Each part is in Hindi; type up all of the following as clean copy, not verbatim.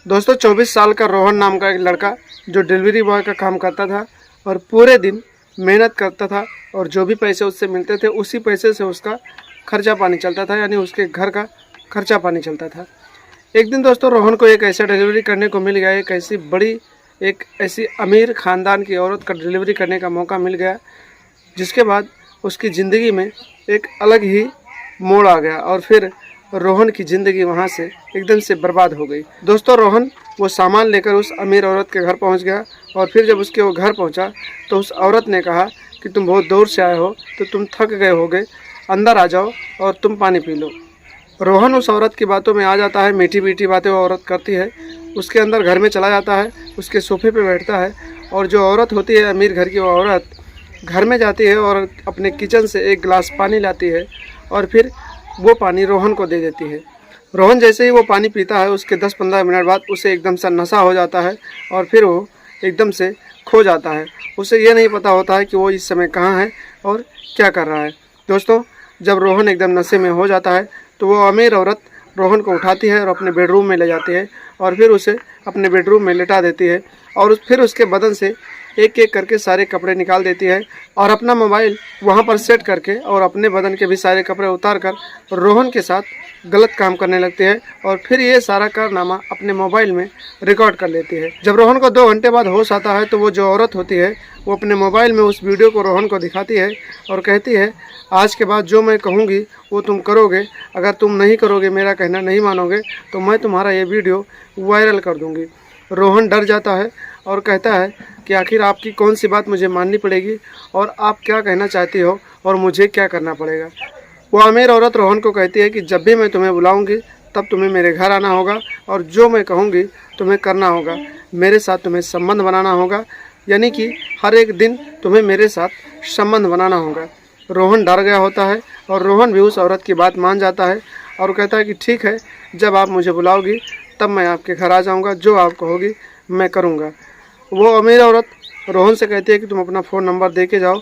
दोस्तों 24 साल का रोहन नाम का एक लड़का जो डिलीवरी बॉय का काम करता था और पूरे दिन मेहनत करता था और जो भी पैसे उससे मिलते थे उसी पैसे से उसका खर्चा पानी चलता था, यानी उसके घर का खर्चा पानी चलता था। एक दिन दोस्तों रोहन को एक ऐसा डिलीवरी करने को मिल गया, एक ऐसी अमीर ख़ानदान की औरत का डिलीवरी करने का मौका मिल गया, जिसके बाद उसकी ज़िंदगी में एक अलग ही मोड़ आ गया और फिर रोहन की ज़िंदगी वहाँ से एकदम से बर्बाद हो गई। दोस्तों रोहन वो सामान लेकर उस अमीर औरत के घर पहुँच गया और फिर जब उसके वो घर पहुँचा तो उस औरत ने कहा कि तुम बहुत दूर से आए हो तो तुम थक गए होगे, अंदर आ जाओ और तुम पानी पी लो। रोहन उस औरत की बातों में आ जाता है, मीठी मीठी बातें वो औरत करती है, उसके अंदर घर में चला जाता है, उसके सोफे पे बैठता है और जो औरत होती है अमीर घर की, वो औरत घर में जाती है और अपने किचन से एक गिलास पानी लाती है और फिर वो पानी रोहन को दे देती है। रोहन जैसे ही वो पानी पीता है उसके 10-15 मिनट बाद उसे एकदम से नशा हो जाता है और फिर वो एकदम से खो जाता है। उसे ये नहीं पता होता है कि वो इस समय कहाँ है और क्या कर रहा है। दोस्तों जब रोहन एकदम नशे में हो जाता है तो वो अमीर औरत रोहन को उठाती है और अपने बेडरूम में ले जाती है और फिर उसे अपने बेडरूम में लिटा देती है और फिर उसके बदन से एक एक करके सारे कपड़े निकाल देती है और अपना मोबाइल वहाँ पर सेट करके और अपने बदन के भी सारे कपड़े उतार कर रोहन के साथ गलत काम करने लगती है और फिर ये सारा कारनामा अपने मोबाइल में रिकॉर्ड कर लेती है। जब रोहन को 2 घंटे बाद होश आता है तो वो जो औरत होती है वो अपने मोबाइल में उस वीडियो को रोहन को दिखाती है और कहती है, आज के बाद जो मैं कहूँगी वो तुम करोगे, अगर तुम नहीं करोगे, मेरा कहना नहीं मानोगे तो मैं तुम्हारा ये वीडियो वायरल कर दूँगी। रोहन डर जाता है और कहता है कि आखिर आपकी कौन सी बात मुझे माननी पड़ेगी और आप क्या कहना चाहती हो और मुझे क्या करना पड़ेगा। वो अमीर औरत रोहन को कहती है कि जब भी मैं तुम्हें बुलाऊंगी तब तुम्हें मेरे घर आना होगा और जो मैं कहूँगी तुम्हें करना होगा, मेरे साथ तुम्हें संबंध बनाना होगा, यानी कि हर एक दिन तुम्हें मेरे साथ संबंध बनाना होगा। रोहन डर गया होता है और रोहन भी उस औरत की बात मान जाता है और कहता है कि ठीक है, जब आप मुझे बुलाओगी तब मैं आपके घर आ जाऊँगा, जो आप कहोगी मैं करूँगा। वो अमीर औरत रोहन से कहती है कि तुम अपना फ़ोन नंबर दे के जाओ,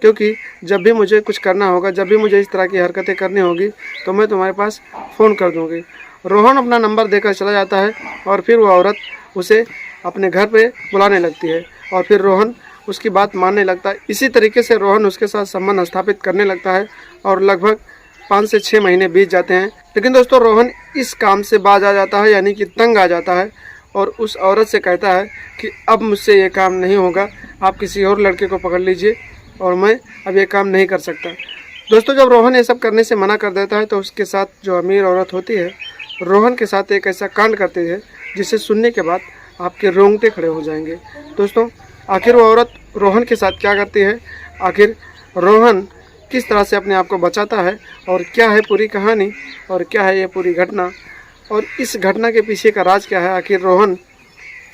क्योंकि जब भी मुझे कुछ करना होगा, जब भी मुझे इस तरह की हरकतें करनी होगी तो मैं तुम्हारे पास फ़ोन कर दूँगी। रोहन अपना नंबर देकर चला जाता है और फिर वो औरत उसे अपने घर पे बुलाने लगती है और फिर रोहन उसकी बात मानने लगता है। इसी तरीके से रोहन उसके साथ संबंध स्थापित करने लगता है और लगभग 5 से 6 महीने बीत जाते हैं। लेकिन दोस्तों रोहन इस काम से बाज आ जाता है, यानी कि तंग आ जाता है और उस औरत से कहता है कि अब मुझसे ये काम नहीं होगा, आप किसी और लड़के को पकड़ लीजिए और मैं अब ये काम नहीं कर सकता। दोस्तों जब रोहन ये सब करने से मना कर देता है तो उसके साथ जो अमीर औरत होती है रोहन के साथ एक ऐसा कांड करती है जिसे सुनने के बाद आपके रोंगटे खड़े हो जाएंगे। दोस्तों आखिर वो औरत रोहन के साथ क्या करती है, आखिर रोहन किस तरह से अपने आप को बचाता है और क्या है पूरी कहानी और क्या है ये पूरी घटना और इस घटना के पीछे का राज क्या है, आखिर रोहन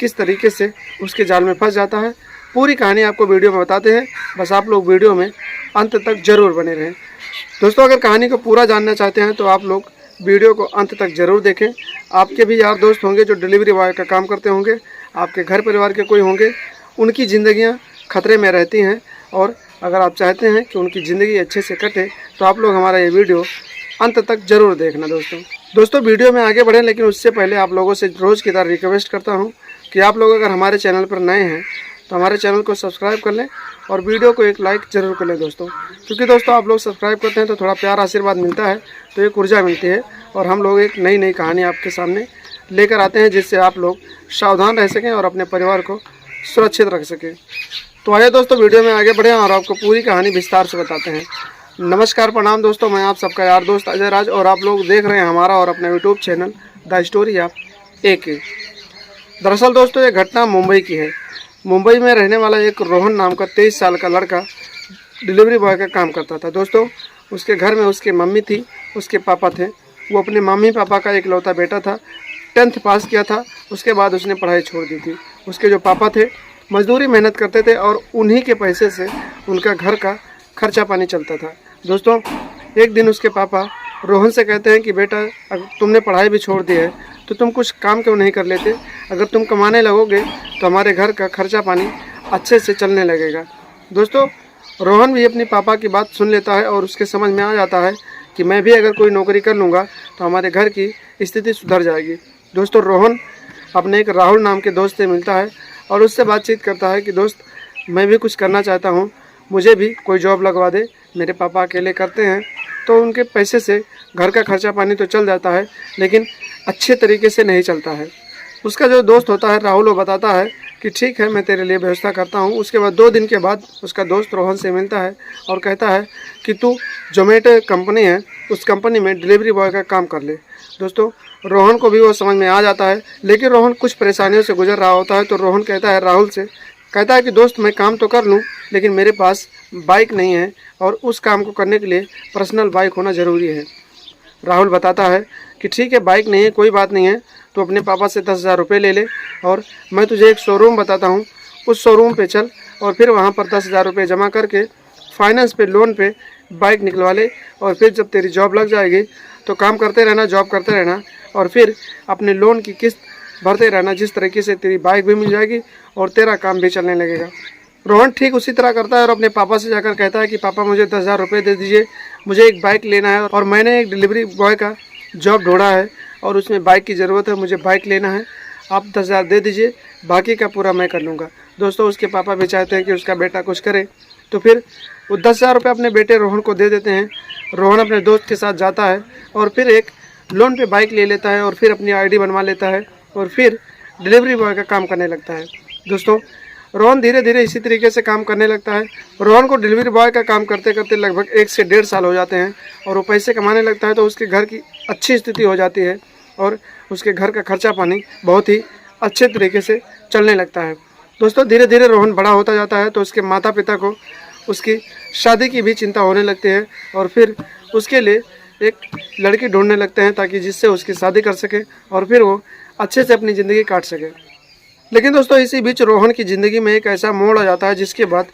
किस तरीके से उसके जाल में फंस जाता है, पूरी कहानी आपको वीडियो में बताते हैं। बस आप लोग वीडियो में अंत तक ज़रूर बने रहें। दोस्तों अगर कहानी को पूरा जानना चाहते हैं तो आप लोग वीडियो को अंत तक ज़रूर देखें। आपके भी यार दोस्त होंगे जो डिलीवरी बॉय का काम करते होंगे, आपके घर परिवार के कोई होंगे, उनकी ज़िंदगियाँ खतरे में रहती हैं और अगर आप चाहते हैं कि उनकी ज़िंदगी अच्छे से कटे तो आप लोग हमारा ये वीडियो अंत तक ज़रूर देखना। दोस्तों वीडियो में आगे बढ़ें, लेकिन उससे पहले आप लोगों से रोज़ की तरह रिक्वेस्ट करता हूं कि आप लोग अगर हमारे चैनल पर नए हैं तो हमारे चैनल को सब्सक्राइब कर लें और वीडियो को एक लाइक ज़रूर कर लें दोस्तों, क्योंकि दोस्तों आप लोग सब्सक्राइब करते हैं तो थोड़ा प्यार आशीर्वाद मिलता है, तो एक ऊर्जा मिलती है और हम लोग एक नई कहानी आपके सामने लेकर आते हैं जिससे आप लोग सावधान रह सकें और अपने परिवार को सुरक्षित रख सकें। तो आइए दोस्तों वीडियो में आगे बढ़ें और आपको पूरी कहानी विस्तार से बताते हैं। नमस्कार प्रणाम दोस्तों, मैं आप सबका यार दोस्त अजय राज और आप लोग देख रहे हैं हमारा और अपना YouTube channel the story of AK। दरअसल दोस्तों ये घटना मुंबई की है। मुंबई में रहने वाला एक रोहन नाम का 23 साल का लड़का डिलीवरी बॉय का काम करता था। दोस्तों उसके घर में उसकी मम्मी थी, उसके पापा थे। वो अपने मम्मी पापा का इकलौता बेटा था। 10th पास किया था, उसके बाद उसने पढ़ाई छोड़ दी थी। उसके जो पापा थे मजदूरी मेहनत करते थे और उन्हीं के पैसे से उनका घर का खर्चा पानी चलता था। दोस्तों एक दिन उसके पापा रोहन से कहते हैं कि बेटा अगर तुमने पढ़ाई भी छोड़ दी है तो तुम कुछ काम क्यों नहीं कर लेते, अगर तुम कमाने लगोगे तो हमारे घर का खर्चा पानी अच्छे से चलने लगेगा। दोस्तों रोहन भी अपने पापा की बात सुन लेता है और उसके समझ में आ जाता है कि मैं भी अगर कोई नौकरी कर लूँगा तो हमारे घर की स्थिति सुधर जाएगी। दोस्तों रोहन अपने एक राहुल नाम के दोस्त से मिलता है और उससे बातचीत करता है कि दोस्त, मैं भी कुछ करना चाहता हूँ, मुझे भी कोई जॉब लगवा दे, मेरे पापा अकेले करते हैं तो उनके पैसे से घर का खर्चा पानी तो चल जाता है, लेकिन अच्छे तरीके से नहीं चलता है। उसका जो दोस्त होता है राहुल, वो बताता है कि ठीक है, मैं तेरे लिए व्यवस्था करता हूँ। उसके बाद 2 दिन के बाद उसका दोस्त रोहन से मिलता है और कहता है कि तू जोमेटो कंपनी है, उस कंपनी में डिलीवरी बॉय का काम कर ले। दोस्तों, रोहन को भी वो समझ में आ जाता है, लेकिन रोहन कुछ परेशानियों से गुजर रहा होता है। तो रोहन कहता है राहुल से, कहता है कि दोस्त, मैं काम तो कर लूँ, लेकिन मेरे पास बाइक नहीं है और उस काम को करने के लिए पर्सनल बाइक होना ज़रूरी है। राहुल बताता है कि ठीक है, बाइक नहीं है, कोई बात नहीं है, तो अपने पापा से 10,000 रुपये ले ले और मैं तुझे एक शोरूम बताता हूँ, उस शोरूम पे चल और फिर वहाँ पर 10,000 रुपये जमा करके फाइनेंस पे, लोन पे बाइक निकलवा ले और फिर जब तेरी जॉब लग जाएगी तो काम करते रहना, जॉब करते रहना और फिर अपने लोन की किस्त भरते रहना। जिस तरीके से तेरी बाइक भी मिल जाएगी और तेरा काम भी चलने लगेगा। रोहन ठीक उसी तरह करता है और अपने पापा से जाकर कहता है कि पापा, मुझे 10,000 रुपये दे दीजिए, मुझे एक बाइक लेना है और मैंने एक डिलीवरी बॉय का जॉब ढूंढा है और उसमें बाइक की ज़रूरत है, मुझे बाइक लेना है, आप 10,000 दे दीजिए, बाकी का पूरा मैं कर लूँगा। दोस्तों, उसके पापा भी चाहते हैं कि उसका बेटा कुछ करे, तो फिर वो 10,000 रुपये अपने बेटे रोहन को दे देते हैं। रोहन अपने दोस्त के साथ जाता है और फिर एक लोन पे बाइक ले लेता है और फिर अपनी आईडी बनवा लेता है और फिर डिलीवरी बॉय का काम करने लगता है। दोस्तों, रोहन धीरे धीरे इसी तरीके से काम करने लगता है। रोहन को डिलीवरी बॉय का काम करते करते लगभग 1 से 1.5 साल हो जाते हैं और वो पैसे कमाने लगता है, तो उसके घर की अच्छी स्थिति हो जाती है और उसके घर का खर्चा पानी बहुत ही अच्छे तरीके से चलने लगता है। दोस्तों, धीरे धीरे रोहन बड़ा होता जाता है तो उसके माता पिता को उसकी शादी की भी चिंता होने लगती है और फिर उसके लिए एक लड़की ढूंढने लगते हैं ताकि जिससे उसकी शादी कर सके और फिर वो अच्छे से अपनी ज़िंदगी काट सके। लेकिन दोस्तों, इसी बीच रोहन की ज़िंदगी में एक ऐसा मोड़ आ जाता है जिसके बाद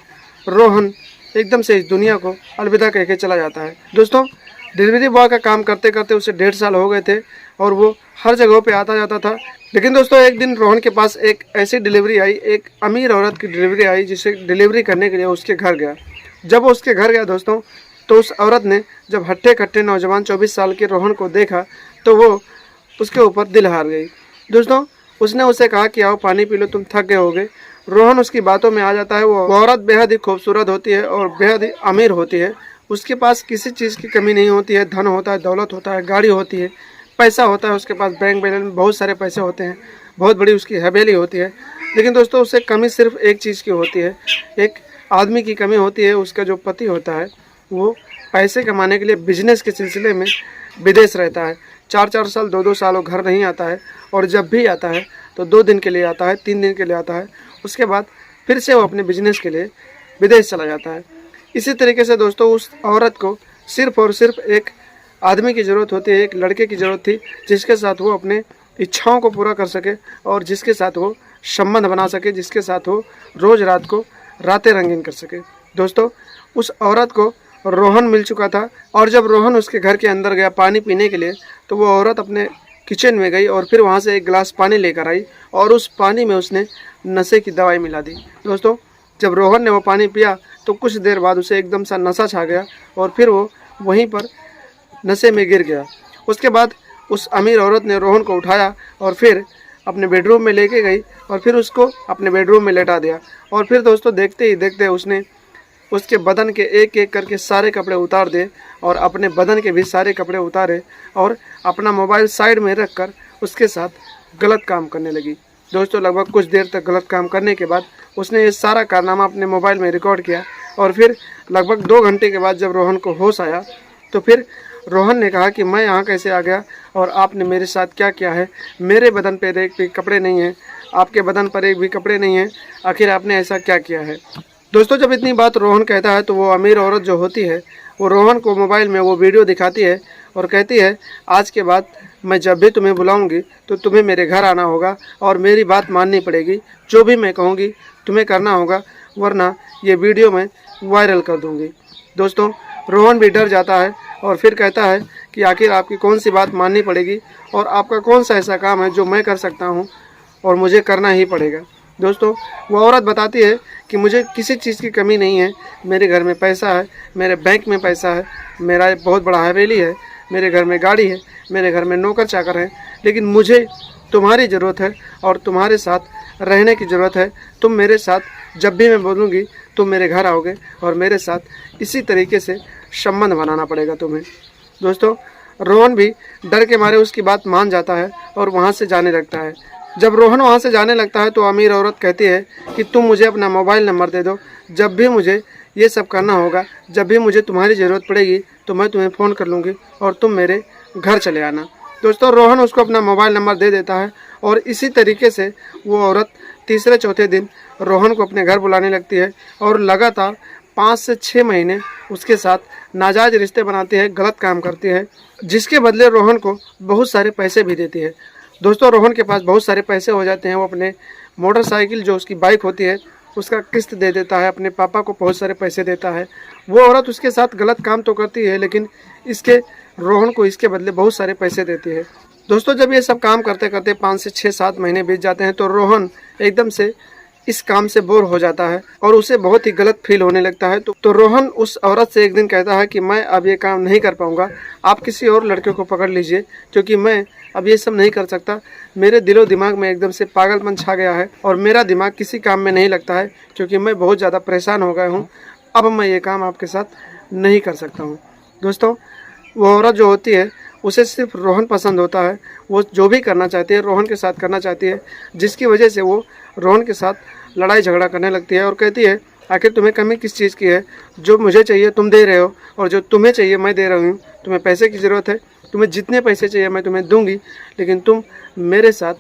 रोहन एकदम से इस दुनिया को अलविदा कह के चला जाता है। दोस्तों, डिलीवरी बॉय का काम करते करते उसे 1.5 साल हो गए थे और वो हर जगह पे आता जाता था। लेकिन दोस्तों, एक दिन रोहन के पास एक ऐसी डिलीवरी आई, एक अमीर औरत की डिलीवरी आई, जिसे डिलीवरी करने के लिए उसके घर गया। जब वो उसके घर गया दोस्तों, तो उस औरत ने जब हट्टे कट्टे नौजवान 24 साल के रोहन को देखा तो वो उसके ऊपर दिल हार गई। दोस्तों, उसने उसे कहा कि आओ पानी पी लो, तुम थक गए होगे। रोहन उसकी बातों में आ जाता है। वो औरत बेहद ही खूबसूरत होती है और बेहद ही अमीर होती है। उसके पास किसी चीज़ की कमी नहीं होती है, धन होता है, दौलत होता है, गाड़ी होती है, पैसा होता है, उसके पास बैंक बैलेंस में बहुत सारे पैसे होते हैं, बहुत बड़ी उसकी हवेली होती है। लेकिन दोस्तों, उसे कमी सिर्फ एक चीज़ की होती है, एक आदमी की कमी होती है। उसका जो पति होता है वो पैसे कमाने के लिए बिजनेस के सिलसिले में विदेश रहता है। 4-4 साल, 2-2 साल वो घर नहीं आता है और जब भी आता है तो 2 दिन के लिए आता है, 3 दिन के लिए आता है, उसके बाद फिर से वो अपने बिजनेस के लिए विदेश चला जाता है। इसी तरीके से दोस्तों, उस औरत को सिर्फ और सिर्फ एक आदमी की ज़रूरत होती है, एक लड़के की ज़रूरत थी जिसके साथ वो अपने इच्छाओं को पूरा कर सके और जिसके साथ वो संबंध बना सके, जिसके साथ वो रोज़ रात को रातें रंगीन कर सके। दोस्तों, उस औरत को रोहन मिल चुका था और जब रोहन उसके घर के अंदर गया पानी पीने के लिए, तो वो औरत अपने किचन में गई और फिर वहाँ से एक गिलास पानी लेकर आई और उस पानी में उसने नशे की दवाई मिला दी। दोस्तों, जब रोहन ने वो पानी पिया तो कुछ देर बाद उसे एकदम सा नशा छा गया और फिर वो वहीं पर नशे में गिर गया। उसके बाद उस अमीर औरत ने रोहन को उठाया और फिर अपने बेडरूम में लेके गई और फिर उसको अपने बेडरूम में लेटा दिया और फिर दोस्तों, देखते ही देखते उसने उसके बदन के एक एक करके सारे कपड़े उतार दे और अपने बदन के भी सारे कपड़े उतारे और अपना मोबाइल साइड में रख कर उसके साथ गलत काम करने लगी। दोस्तों, लगभग कुछ देर तक गलत काम करने के बाद उसने ये सारा कारनामा अपने मोबाइल में रिकॉर्ड किया और फिर लगभग 2 घंटे के बाद जब रोहन को होश आया तो फिर रोहन ने कहा कि मैं यहाँ कैसे आ गया और आपने मेरे साथ क्या किया है? मेरे बदन पर एक भी कपड़े नहीं हैं, आपके बदन पर एक भी कपड़े नहीं हैं, आखिर आपने ऐसा क्या किया है? दोस्तों, जब इतनी बात रोहन कहता है तो वो अमीर औरत जो होती है वो रोहन को मोबाइल में वो वीडियो दिखाती है और कहती है, आज के बाद मैं जब भी तुम्हें बुलाऊंगी तो तुम्हें मेरे घर आना होगा और मेरी बात माननी पड़ेगी, जो भी मैं कहूँगी तुम्हें करना होगा, वरना ये वीडियो मैं वायरल कर दूँगी। दोस्तों, रोहन भी डर जाता है और फिर कहता है कि आखिर आपकी कौन सी बात माननी पड़ेगी और आपका कौन सा ऐसा काम है जो मैं कर सकता हूँ और मुझे करना ही पड़ेगा। दोस्तों, वो औरत बताती है कि मुझे किसी चीज़ की कमी नहीं है, मेरे घर में पैसा है, मेरे बैंक में पैसा है, मेरा एक बहुत बड़ा हवेली है, मेरे घर में गाड़ी है, मेरे घर में नौकर चाकर हैं, लेकिन मुझे तुम्हारी ज़रूरत है और तुम्हारे साथ रहने की ज़रूरत है। तुम मेरे साथ जब भी मैं बोलूँगी तुम मेरे घर आओगे और मेरे साथ इसी तरीके से संबंध बनाना पड़ेगा तुम्हें। दोस्तों, रोहन भी डर के मारे उसकी बात मान जाता है और वहाँ से जाने लगता है। जब रोहन वहाँ से जाने लगता है तो अमीर औरत कहती है कि तुम मुझे अपना मोबाइल नंबर दे दो, जब भी मुझे ये सब करना होगा, जब भी मुझे तुम्हारी ज़रूरत पड़ेगी तो मैं तुम्हें फ़ोन कर लूँगी और तुम मेरे घर चले आना। दोस्तों, रोहन उसको अपना मोबाइल नंबर दे देता है और इसी तरीके से वो औरत तीसरे चौथे दिन रोहन को अपने घर बुलाने लगती है और लगातार 5 से 6 महीने उसके साथ नाजायज़ रिश्ते बनाती है, गलत काम करती है, जिसके बदले रोहन को बहुत सारे पैसे भी देती है। दोस्तों, रोहन के पास बहुत सारे पैसे हो जाते हैं। वो अपने मोटरसाइकिल जो उसकी बाइक होती है उसका किस्त दे देता है, अपने पापा को बहुत सारे पैसे देता है। वो औरत उसके साथ गलत काम तो करती है लेकिन इसके रोहन को इसके बदले बहुत सारे पैसे देती है। दोस्तों, जब ये सब काम करते करते 5 से 6-7 महीने बीत जाते हैं तो रोहन एकदम से इस काम से बोर हो जाता है और उसे बहुत ही गलत फील होने लगता है। तो रोहन उस औरत से एक दिन कहता है कि मैं अब ये काम नहीं कर पाऊंगा, आप किसी और लड़के को पकड़ लीजिए क्योंकि मैं अब ये सब नहीं कर सकता। मेरे दिलो दिमाग में एकदम से पागलपन छा गया है और मेरा दिमाग किसी काम में नहीं लगता है क्योंकि मैं बहुत ज़्यादा परेशान हो गया हूँ। अब मैं ये काम आपके साथ नहीं कर सकता हूँ। दोस्तों, वो औरत जो होती है उसे सिर्फ रोहन पसंद होता है। वो जो भी करना चाहती है रोहन के साथ करना चाहती है, जिसकी वजह से वो रोहन के साथ लड़ाई झगड़ा करने लगती है और कहती है आखिर तुम्हें कमी किस चीज़ की है? जो मुझे चाहिए तुम दे रहे हो और जो तुम्हें चाहिए मैं दे रही हूँ। तुम्हें पैसे की ज़रूरत है, तुम्हें जितने पैसे चाहिए मैं तुम्हें दूंगी, लेकिन तुम मेरे साथ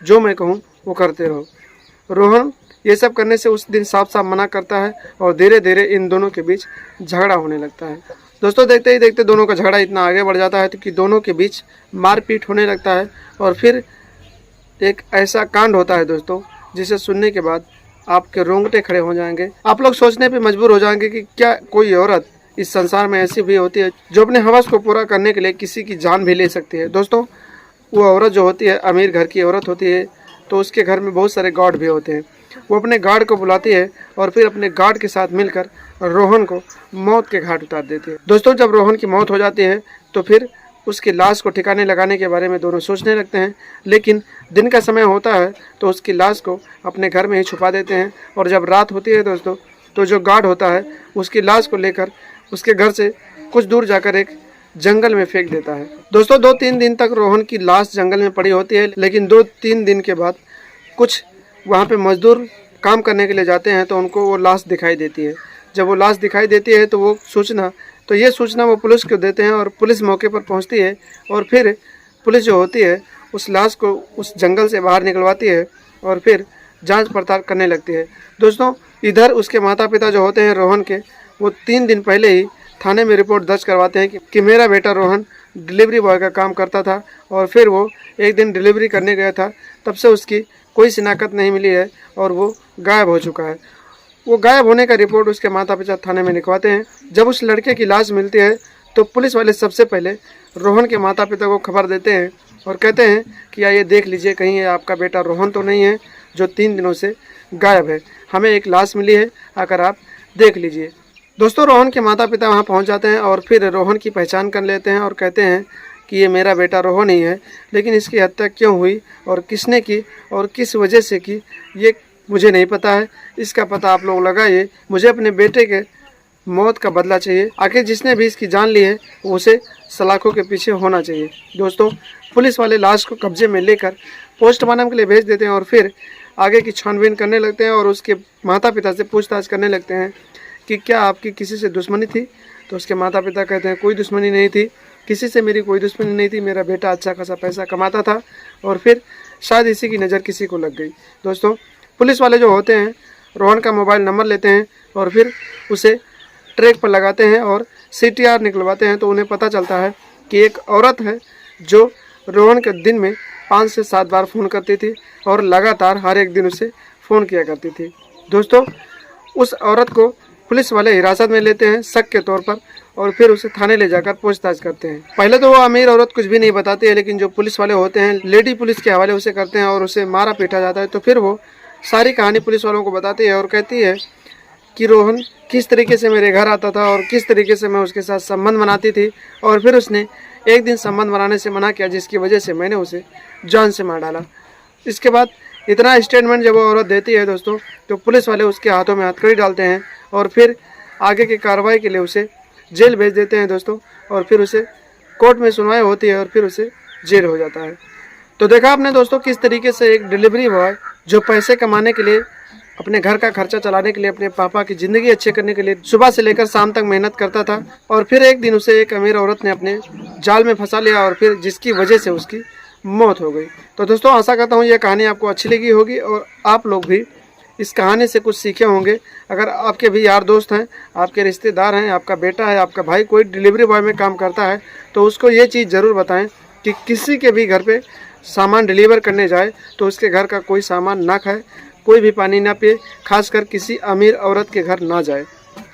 जो मैं कहूँ वो करते रहो। रोहन ये सब करने से उस दिन साफ साफ मना करता है और धीरे धीरे इन दोनों के बीच झगड़ा होने लगता है। दोस्तों, देखते ही देखते दोनों का झगड़ा इतना आगे बढ़ जाता है कि दोनों के बीच मारपीट होने लगता है और फिर एक ऐसा कांड होता है दोस्तों जिसे सुनने के बाद आपके रोंगटे खड़े हो जाएंगे। आप लोग सोचने पे मजबूर हो जाएंगे कि क्या कोई औरत इस संसार में ऐसी भी होती है जो अपने हवस को पूरा करने के लिए किसी की जान भी ले सकती है। दोस्तों, वो औरत जो होती है अमीर घर की औरत होती है तो उसके घर में बहुत सारे गार्ड भी होते हैं। वो अपने गार्ड को बुलाती है और फिर अपने गार्ड के साथ मिलकर रोहन को मौत के घाट उतार देती है। दोस्तों, जब रोहन की मौत हो जाती है तो फिर उसकी लाश को ठिकाने लगाने के बारे में दोनों सोचने लगते हैं, लेकिन दिन का समय होता है तो उसकी लाश को अपने घर में ही छुपा देते हैं और जब रात होती है दोस्तों तो जो गार्ड होता है उसकी लाश को लेकर उसके घर से कुछ दूर जाकर एक जंगल में फेंक देता है। दोस्तों, 2-3 दिन तक रोहन की लाश जंगल में पड़ी होती है, लेकिन 2-3 दिन के बाद कुछ वहाँ पे मजदूर काम करने के लिए जाते हैं तो उनको वो लाश दिखाई देती है। जब वो लाश दिखाई देती है तो ये सूचना वो पुलिस को देते हैं और पुलिस मौके पर पहुंचती है और फिर पुलिस जो होती है उस लाश को उस जंगल से बाहर निकलवाती है और फिर जांच पड़ताल करने लगती है। दोस्तों, इधर उसके माता पिता जो होते हैं रोहन के, वो 3 दिन पहले ही थाने में रिपोर्ट दर्ज करवाते हैं कि मेरा बेटा रोहन डिलीवरी बॉय का काम करता था और फिर वो एक दिन डिलीवरी करने गया था, तब से उसकी कोई शिनाख्त नहीं मिली है और वो गायब हो चुका है। वो गायब होने का रिपोर्ट उसके माता पिता थाने में लिखवाते हैं। जब उस लड़के की लाश मिलती है तो पुलिस वाले सबसे पहले रोहन के माता पिता को खबर देते हैं और कहते हैं कि आइए देख लीजिए कहीं ये आपका बेटा रोहन तो नहीं है जो 3 दिनों से गायब है। हमें एक लाश मिली है, आकर आप देख लीजिए। दोस्तों, रोहन के माता पिता वहाँ पहुँच जाते हैं और फिर रोहन की पहचान कर लेते हैं और कहते हैं कि ये मेरा बेटा रोहन ही है, लेकिन इसकी हत्या क्यों हुई और किसने की और किस वजह से की ये मुझे नहीं पता है। इसका पता आप लोग लगाइए। मुझे अपने बेटे के मौत का बदला चाहिए। आखिर जिसने भी इसकी जान ली है उसे सलाखों के पीछे होना चाहिए। दोस्तों, पुलिस वाले लाश को कब्जे में लेकर पोस्टमार्टम के लिए भेज देते हैं और फिर आगे की छानबीन करने लगते हैं और उसके माता पिता से पूछताछ करने लगते हैं कि क्या आपकी किसी से दुश्मनी थी। तो उसके माता पिता कहते हैं कोई दुश्मनी नहीं थी, किसी से मेरी कोई दुश्मनी नहीं थी, मेरा बेटा अच्छा खासा पैसा कमाता था और फिर शायद इसी की नज़र किसी को लग गई। दोस्तों, पुलिस वाले जो होते हैं रोहन का मोबाइल नंबर लेते हैं और फिर उसे ट्रैक पर लगाते हैं और CTR निकलवाते हैं तो उन्हें पता चलता है कि एक औरत है जो रोहन के दिन में 5 से 7 बार फ़ोन करती थी और लगातार हर एक दिन उसे फ़ोन किया करती थी। दोस्तों, उस औरत को पुलिस वाले हिरासत में लेते हैं शक के तौर पर और फिर उसे थाने ले जाकर पूछताछ करते हैं। पहले तो वो अमीर औरत कुछ भी नहीं बताती है, लेकिन जो पुलिस वाले होते हैं लेडी पुलिस के हवाले उसे करते हैं और उसे मारा पीटा जाता है। तो फिर वो सारी कहानी पुलिस वालों को बताती है और कहती है कि रोहन किस तरीके से मेरे घर आता था और किस तरीके से मैं उसके साथ संबंध बनाती थी और फिर उसने एक दिन संबंध बनाने से मना किया, जिसकी वजह से मैंने उसे जान से मार डाला। इसके बाद इतना स्टेटमेंट जब वो औरत देती है दोस्तों, तो पुलिस वाले उसके हाथों में हथकड़ी डालते हैं और फिर आगे की कार्रवाई के लिए उसे जेल भेज देते हैं दोस्तों। और फिर उसे कोर्ट में सुनवाई होती है और फिर उसे जेल हो जाता है। तो देखा आपने दोस्तों किस तरीके से एक डिलीवरी बॉय जो पैसे कमाने के लिए, अपने घर का खर्चा चलाने के लिए, अपने पापा की ज़िंदगी अच्छे करने के लिए सुबह से लेकर शाम तक मेहनत करता था, और फिर एक दिन उसे एक अमीर औरत ने अपने जाल में फंसा लिया और फिर जिसकी वजह से उसकी मौत हो गई। तो दोस्तों आशा करता हूँ ये कहानी आपको अच्छी लगी होगी और आप लोग भी इस कहानी से कुछ सीखे होंगे। अगर आपके भी यार दोस्त हैं, आपके रिश्तेदार हैं, आपका बेटा है, आपका भाई कोई डिलीवरी बॉय में काम करता है, तो उसको ये चीज़ ज़रूर बताएं कि किसी के भी घर पे सामान डिलीवर करने जाए तो उसके घर का कोई सामान ना खाए, कोई भी पानी ना पिए, खासकर किसी अमीर औरत के घर ना जाए।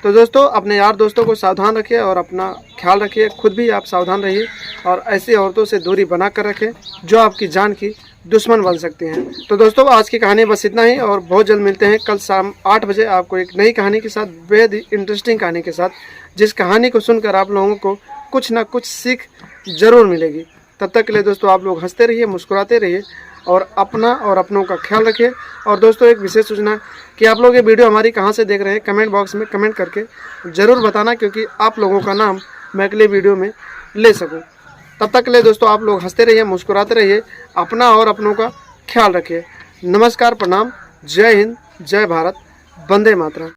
तो दोस्तों अपने यार दोस्तों को सावधान रखिए और अपना ख्याल रखिए, खुद भी आप सावधान रहिए और ऐसी औरतों से दूरी बना कर रखें जो आपकी जान की दुश्मन बन सकती हैं। तो दोस्तों आज की कहानी बस इतना ही और बहुत जल्द मिलते हैं कल शाम 8 बजे आपको एक नई कहानी के साथ, बेहद इंटरेस्टिंग कहानी के साथ, जिस कहानी को सुनकर आप लोगों को कुछ ना कुछ सीख जरूर मिलेगी। तब तक के लिए दोस्तों आप लोग हंसते रहिए, मुस्कुराते रहिए और अपना और अपनों का ख्याल रखिए। और दोस्तों एक विशेष सूचना कि आप लोग ये वीडियो हमारी कहाँ से देख रहे हैं, कमेंट बॉक्स में कमेंट करके ज़रूर बताना, क्योंकि आप लोगों का नाम मैं अगले वीडियो में ले सकूं। तब तक के लिए दोस्तों आप लोग हंसते रहिए, मुस्कुराते रहिए, अपना और अपनों का ख्याल रखिए। नमस्कार, प्रणाम, जय हिंद, जय भारत, वंदे मातरम।